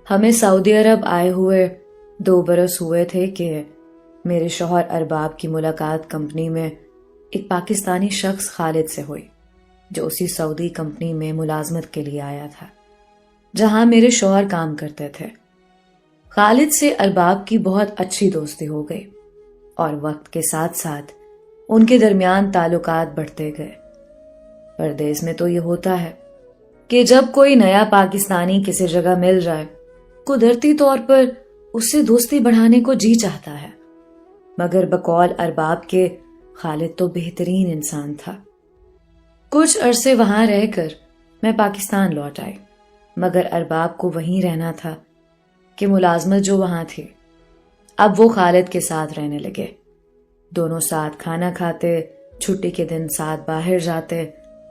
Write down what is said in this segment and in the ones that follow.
ہمیں سعودی عرب آئے ہوئے 2 برس ہوئے تھے کہ میرے شوہر ارباب کی ملاقات کمپنی میں ایک پاکستانی شخص خالد سے ہوئی، جو اسی سعودی کمپنی میں ملازمت کے لیے آیا تھا جہاں میرے شوہر کام کرتے تھے۔ خالد سے ارباب کی بہت اچھی دوستی ہو گئی اور وقت کے ساتھ ساتھ ان کے درمیان تعلقات بڑھتے گئے۔ پردیس میں تو یہ ہوتا ہے کہ جب کوئی نیا پاکستانی کسی جگہ مل جائے، قدرتی طور پر اس سے دوستی بڑھانے کو جی چاہتا ہے، مگر بقول ارباب کے خالد تو بہترین انسان تھا۔ کچھ عرصے وہاں رہ کر میں پاکستان لوٹ آئی، مگر ارباب کو وہیں رہنا تھا کہ ملازمت جو وہاں تھی۔ اب وہ خالد کے ساتھ رہنے لگے، دونوں ساتھ کھانا کھاتے، چھٹی کے دن ساتھ باہر جاتے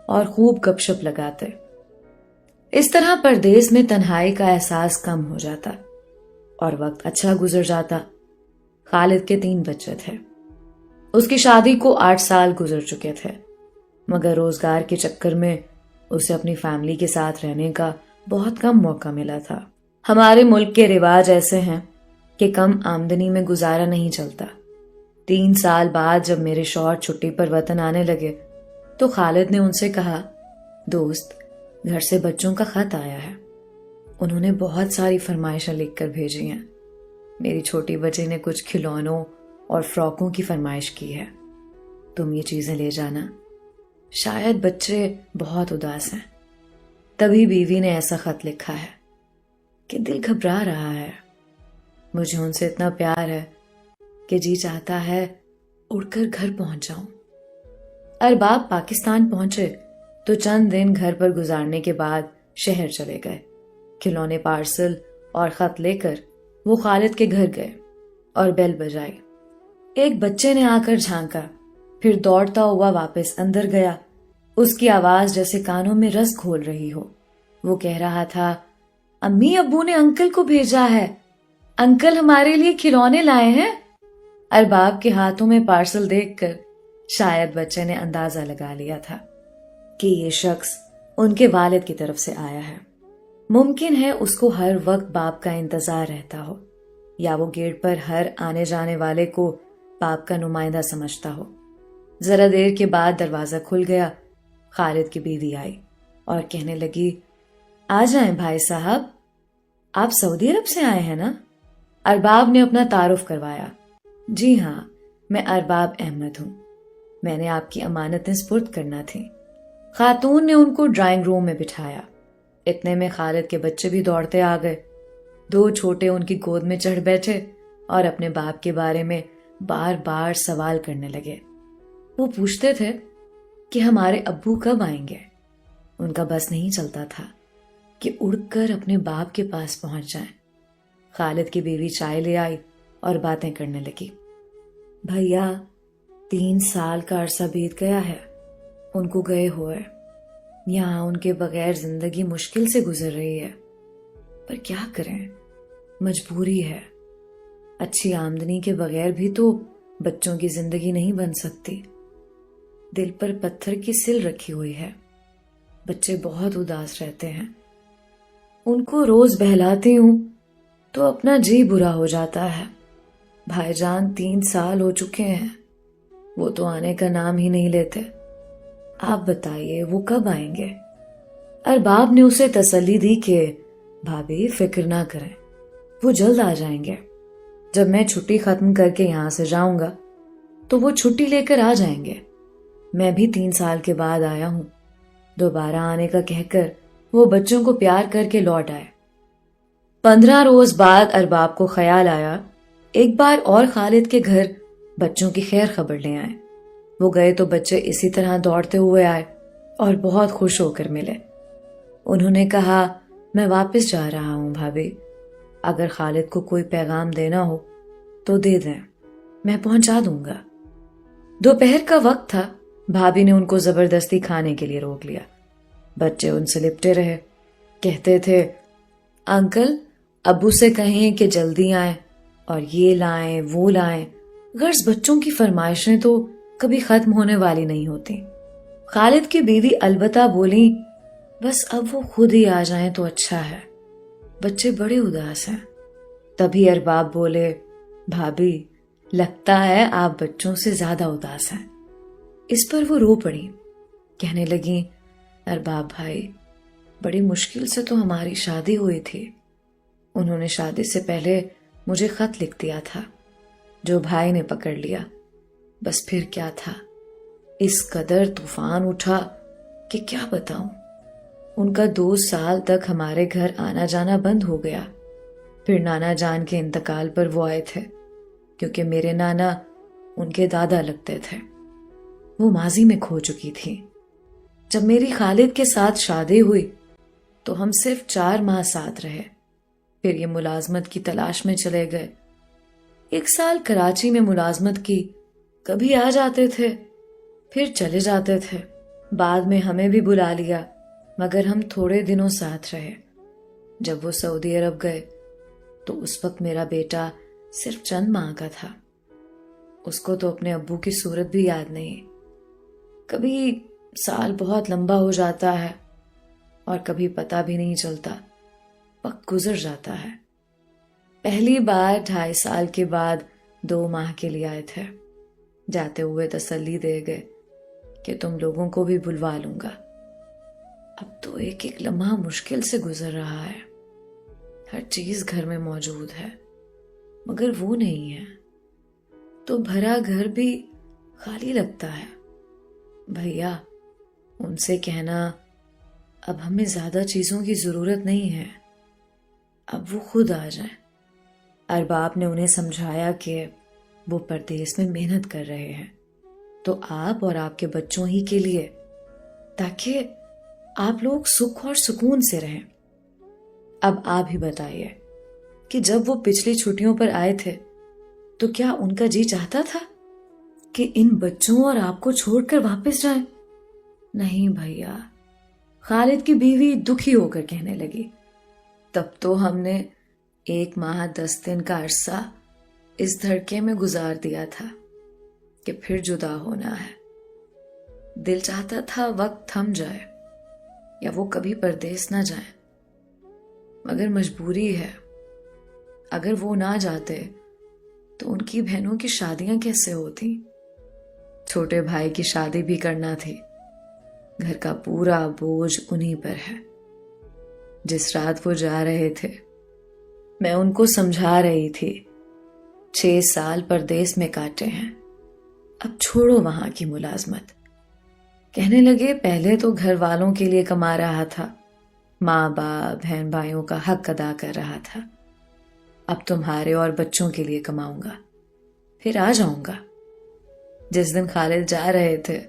اور خوب گپ شپ لگاتے۔ اس طرح پردیس میں تنہائی کا احساس کم ہو جاتا اور وقت اچھا گزر جاتا۔ خالد کے 3 بچے تھے۔ اس کی شادی کو 8 سال گزر چکے تھے، مگر روزگار کے چکر میں اسے اپنی فیملی کے ساتھ رہنے کا بہت کم موقع ملا تھا۔ ہمارے ملک کے رواج ایسے ہیں کہ کم آمدنی میں گزارا نہیں چلتا۔ 3 سال بعد جب میرے شوہر چھٹی پر وطن آنے لگے تو خالد نے ان سے کہا، دوست، گھر سے بچوں کا خط آیا ہے۔ انہوں نے بہت ساری فرمائشیں لکھ کر بھیجی ہیں۔ میری چھوٹی بچی نے کچھ کھلونوں اور فراکوں کی فرمائش کی ہے، تم یہ چیزیں لے جانا۔ شاید بچے بہت اداس ہیں۔ تبھی بیوی نے ایسا خط لکھا ہے کہ دل گھبرا رہا ہے، مجھے ان سے اتنا پیار ہے کہ جی چاہتا ہے اڑ کر گھر پہنچ جاؤں۔ ارباب پاکستان پہنچے تو چند دن گھر پر گزارنے کے بعد شہر چلے گئے۔ کھلونے پارسل اور خط لے کر وہ خالد کے گھر گئے اور بیل بجائی۔ ایک بچے نے آ کر جھانکا، پھر دوڑتا ہوا واپس اندر گیا۔ اس کی آواز جیسے کانوں میں رس گھول رہی ہو۔ وہ کہہ رہا تھا، امی ابو نے انکل کو بھیجا ہے، انکل ہمارے لیے کھلونے لائے ہیں۔ ارباب کے ہاتھوں میں پارسل دیکھ کر شاید بچے نے اندازہ لگا لیا تھا کہ یہ شخص ان کے والد کی طرف سے آیا ہے۔ ممکن ہے اس کو ہر وقت باپ کا انتظار رہتا ہو، یا وہ گیٹ پر ہر آنے جانے والے کو باپ کا نمائندہ سمجھتا ہو۔ ذرا دیر کے بعد دروازہ کھل گیا۔ خالد کی بیوی آئی اور کہنے لگی، آ جائیں بھائی صاحب، آپ سعودی عرب سے آئے ہیں نا؟ ارباب نے اپنا تعارف کروایا۔ جی ہاں، میں ارباب احمد ہوں، میں نے آپ کی امانتیں سپرد کرنا تھیں۔ خاتون نے ان کو ڈرائنگ روم میں بٹھایا۔ اتنے میں خالد کے بچے بھی دوڑتے آ گئے۔ 2 چھوٹے ان کی گود میں چڑھ بیٹھے اور اپنے باپ کے بارے میں بار بار سوال کرنے لگے۔ وہ پوچھتے تھے کہ ہمارے ابو کب آئیں گے۔ ان کا بس نہیں چلتا تھا کہ اڑ کر اپنے باپ کے پاس پہنچ جائیں۔ خالد کی بیوی چائے لے آئی اور باتیں کرنے لگی۔ بھیا، 3 سال کا عرصہ بیت گیا ہے ان کو گئے ہوئے۔ یہاں ان کے بغیر زندگی مشکل سے گزر رہی ہے، پر کیا کریں، مجبوری ہے۔ اچھی آمدنی کے بغیر بھی تو بچوں کی زندگی نہیں بن سکتی۔ دل پر پتھر کی سل رکھی ہوئی ہے۔ بچے بہت اداس رہتے ہیں، ان کو روز بہلاتی ہوں تو اپنا جی برا ہو جاتا ہے۔ بھائی جان 3 سال ہو چکے ہیں، وہ تو آنے کا نام ہی نہیں لیتے۔ آپ بتائیے وہ کب آئیں گے؟ ارباب نے اسے تسلی دی کہ بھابی فکر نہ کریں، وہ جلد آ جائیں گے۔ جب میں چھٹی ختم کر کے یہاں سے جاؤں گا تو وہ چھٹی لے کر آ جائیں گے۔ میں بھی 3 سال کے بعد آیا ہوں۔ دوبارہ آنے کا کہہ کر وہ بچوں کو پیار کر کے لوٹ آئے۔ 15 روز بعد ارباب کو خیال آیا ایک بار اور خالد کے گھر بچوں کی خیر خبر لے آئے۔ وہ گئے تو بچے اسی طرح دوڑتے ہوئے آئے اور بہت خوش ہو کر ملے۔ انہوں نے کہا، میں واپس جا رہا ہوں بھابھی، اگر خالد کو کوئی پیغام دینا ہو تو دے دیں، میں پہنچا دوں گا۔ دوپہر کا وقت تھا۔ بھابھی نے ان کو زبردستی کھانے کے لیے روک لیا۔ بچے ان سے لپٹے رہے، کہتے تھے، انکل ابو سے کہیں کہ جلدی آئیں اور یہ لائیں وہ لائیں۔ غرض بچوں کی فرمائشیں تو کبھی ختم ہونے والی نہیں ہوتی۔ خالد کی بیوی البتہ بولی، بس اب وہ خود ہی آ جائیں تو اچھا ہے۔ بچے بڑے اداس ہیں۔ تبھی ارباب بولے، بھابھی لگتا ہے آپ بچوں سے زیادہ اداس ہیں۔ اس پر وہ رو پڑی، کہنے لگیں، ارباب بھائی بڑی مشکل سے تو ہماری شادی ہوئی تھی۔ انہوں نے شادی سے پہلے مجھے خط لکھ دیا تھا جو بھائی نے پکڑ لیا، بس پھر کیا تھا، اس قدر طوفان اٹھا کہ کیا بتاؤں۔ ان کا 2 سال تک ہمارے گھر آنا جانا بند ہو گیا۔ پھر نانا جان کے انتقال پر وہ آئے تھے، کیونکہ میرے نانا ان کے دادا لگتے تھے۔ وہ ماضی میں کھو چکی تھی۔ جب میری خالد کے ساتھ شادی ہوئی تو ہم صرف 4 ماہ ساتھ رہے، پھر یہ ملازمت کی تلاش میں چلے گئے۔ 1 سال کراچی میں ملازمت کی، کبھی آ جاتے تھے پھر چلے جاتے تھے۔ بعد میں ہمیں بھی بلا لیا، مگر ہم تھوڑے دنوں ساتھ رہے۔ جب وہ سعودی عرب گئے تو اس وقت میرا بیٹا صرف چند ماہ کا تھا۔ اس کو تو اپنے ابو کی صورت بھی یاد نہیں۔ کبھی سال بہت لمبا ہو جاتا ہے اور کبھی پتہ بھی نہیں چلتا، وقت گزر جاتا ہے۔ پہلی بار 2.5 سال کے بعد 2 ماہ کے لیے آئے تھے۔ جاتے ہوئے تسلی دے گئے کہ تم لوگوں کو بھی بلوا لوں گا۔ اب تو ایک ایک لمحہ مشکل سے گزر رہا ہے۔ ہر چیز گھر میں موجود ہے مگر وہ نہیں ہے، تو بھرا گھر بھی خالی لگتا ہے۔ بھیا ان سے کہنا اب ہمیں زیادہ چیزوں کی ضرورت نہیں ہے، اب وہ خود آ جائیں۔ ارباب نے انہیں سمجھایا کہ وہ پردیس میں محنت کر رہے ہیں تو آپ اور آپ کے بچوں ہی کے لیے، تاکہ آپ لوگ سکھ اور سکون سے رہیں۔ اب آپ ہی بتائیے کہ جب وہ پچھلی چھٹیوں پر آئے تھے تو کیا ان کا جی چاہتا تھا کہ ان بچوں اور آپ کو چھوڑ کر واپس جائیں؟ نہیں بھیا، خالد کی بیوی دکھی ہو کر کہنے لگی، تب تو ہم نے 1 ماہ 10 دن کا عرصہ اس دھڑکے میں گزار دیا تھا کہ پھر جدا ہونا ہے۔ دل چاہتا تھا وقت تھم جائے یا وہ کبھی پردیس نہ جائیں، مگر مجبوری ہے۔ اگر وہ نہ جاتے تو ان کی بہنوں کی شادیاں کیسے ہوتی؟ چھوٹے بھائی کی شادی بھی کرنا تھی۔ گھر کا پورا بوجھ انہی پر ہے۔ جس رات وہ جا رہے تھے میں ان کو سمجھا رہی تھی، 6 سال پردیس میں کاٹے ہیں، اب چھوڑو وہاں کی ملازمت۔ کہنے لگے پہلے تو گھر والوں کے لیے کما رہا تھا، ماں باپ بہن بھائیوں کا حق ادا کر رہا تھا، اب تمہارے اور بچوں کے لیے کماؤں گا، پھر آ جاؤں گا۔ جس دن خالد جا رہے تھے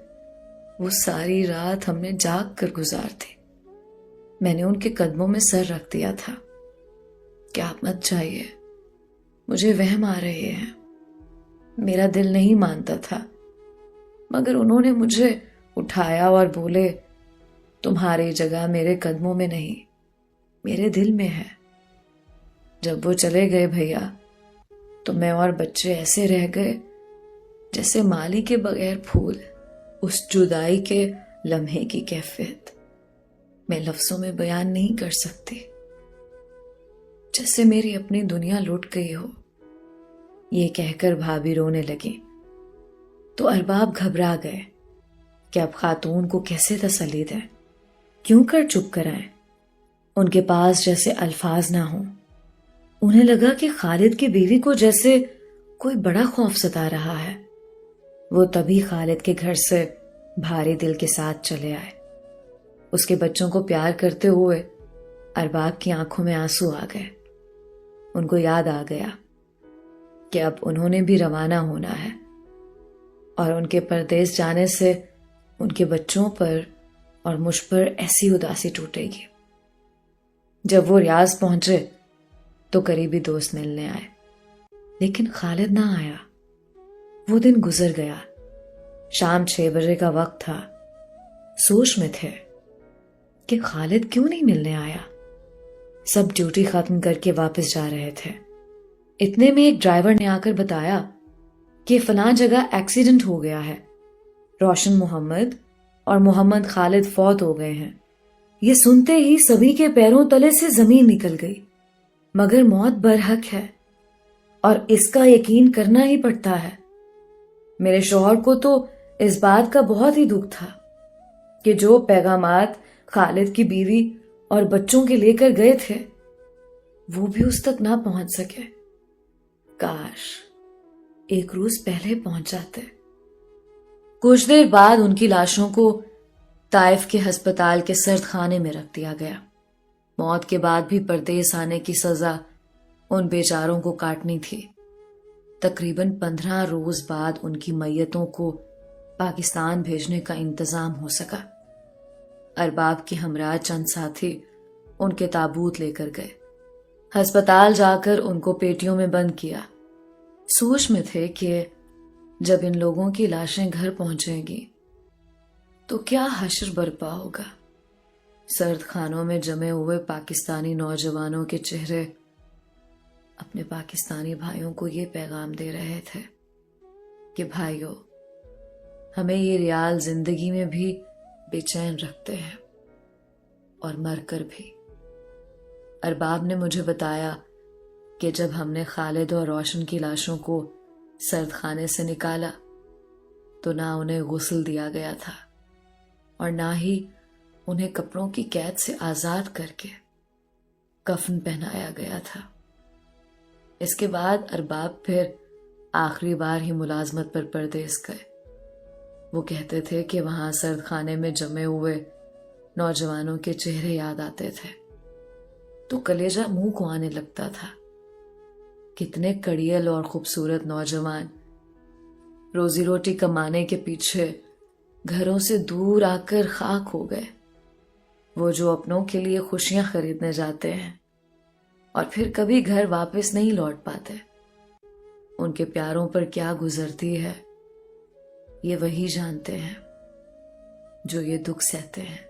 وہ ساری رات ہم نے جاگ کر گزار دی۔ میں نے ان کے قدموں میں سر رکھ دیا تھا کہ آپ مت جائیے، مجھے وہم آ رہے ہیں۔ میرا دل نہیں مانتا تھا، مگر انہوں نے مجھے اٹھایا اور بولے، تمہاری جگہ میرے قدموں میں نہیں، میرے دل میں ہے۔ جب وہ چلے گئے بھیا تو میں اور بچے ایسے رہ گئے جیسے مالی کے بغیر پھول۔ اس جدائی کے لمحے کی کیفیت میں لفظوں میں بیان نہیں کر سکتی، جیسے میری اپنی دنیا لٹ گئی ہو۔ یہ کہہ کر بھابھی رونے لگی تو ارباب گھبرا گئے کہ اب خاتون کو کیسے تسلی دیں، کیوں کر چپ کرائیں۔ ان کے پاس جیسے الفاظ نہ ہوں۔ انہیں لگا کہ خالد کی بیوی کو جیسے کوئی بڑا خوف ستا رہا ہے۔ وہ تبھی خالد کے گھر سے بھاری دل کے ساتھ چلے آئے۔ اس کے بچوں کو پیار کرتے ہوئے ارباب کی آنکھوں میں آنسو آ گئے۔ ان کو یاد آ گیا کہ اب انہوں نے بھی روانہ ہونا ہے اور ان کے پردیس جانے سے ان کے بچوں پر اور مجھ پر ایسی اداسی ٹوٹے گی۔ جب وہ ریاض پہنچے تو قریبی دوست ملنے آئے، لیکن خالد نہ آیا۔ وہ دن گزر گیا۔ شام 6 بجے کا وقت تھا۔ سوچ میں تھے کہ خالد کیوں نہیں ملنے آیا۔ سب ڈیوٹی ختم کر کے واپس جا رہے تھے۔ اتنے میں ایک ڈرائیور نے آ کر بتایا کہ فلاں جگہ ایکسیڈنٹ ہو گیا ہے، روشن محمد اور محمد خالد فوت ہو گئے ہیں۔ یہ سنتے ہی سبھی کے پیروں تلے سے زمین نکل گئی۔ مگر موت برحق ہے اور اس کا یقین کرنا ہی پڑتا ہے۔ میرے شوہر کو تو اس بات کا بہت ہی دکھ تھا کہ جو پیغامات خالد کی بیوی اور بچوں کے لے کر گئے تھے وہ بھی اس تک نہ پہنچ سکے۔ کاش ایک روز پہلے پہنچ جاتے۔ کچھ دیر بعد ان کی لاشوں کو طائف کے ہسپتال کے سرد خانے میں رکھ دیا گیا۔ موت کے بعد بھی پردیس آنے کی سزا ان بیچاروں کو کاٹنی تھی۔ تقریباً 15 روز بعد ان کی میتوں کو پاکستان بھیجنے کا انتظام ہو سکا۔ ارباب کے ہمراہ چند ساتھی ان کے تابوت لے کر گئے۔ ہسپتال جا کر ان کو پیٹیوں میں بند کیا۔ سوچ میں تھے کہ جب ان لوگوں کی لاشیں گھر پہنچیں گی تو کیا حشر برپا ہوگا۔ سرد خانوں میں جمے ہوئے پاکستانی نوجوانوں کے چہرے اپنے پاکستانی بھائیوں کو یہ پیغام دے رہے تھے کہ بھائیو، ہمیں یہ ریال زندگی میں بھی بے چین رکھتے ہیں اور مر کر بھی۔ ارباب نے مجھے بتایا کہ جب ہم نے خالد اور روشن کی لاشوں کو سرد خانے سے نکالا تو نہ انہیں غسل دیا گیا تھا اور نہ ہی انہیں کپڑوں کی قید سے آزاد کر کے کفن پہنایا گیا تھا۔ اس کے بعد ارباب پھر آخری بار ہی ملازمت پر پردیس گئے۔ وہ کہتے تھے کہ وہاں سرد خانے میں جمے ہوئے نوجوانوں کے چہرے یاد آتے تھے تو کلیجہ منہ کو آنے لگتا تھا۔ کتنے کڑیل اور خوبصورت نوجوان روزی روٹی کمانے کے پیچھے گھروں سے دور آ کر خاک ہو گئے۔ وہ جو اپنوں کے لیے خوشیاں خریدنے جاتے ہیں اور پھر کبھی گھر واپس نہیں لوٹ پاتے، ان کے پیاروں پر کیا گزرتی ہے یہ وہی جانتے ہیں جو یہ دکھ سہتے ہیں۔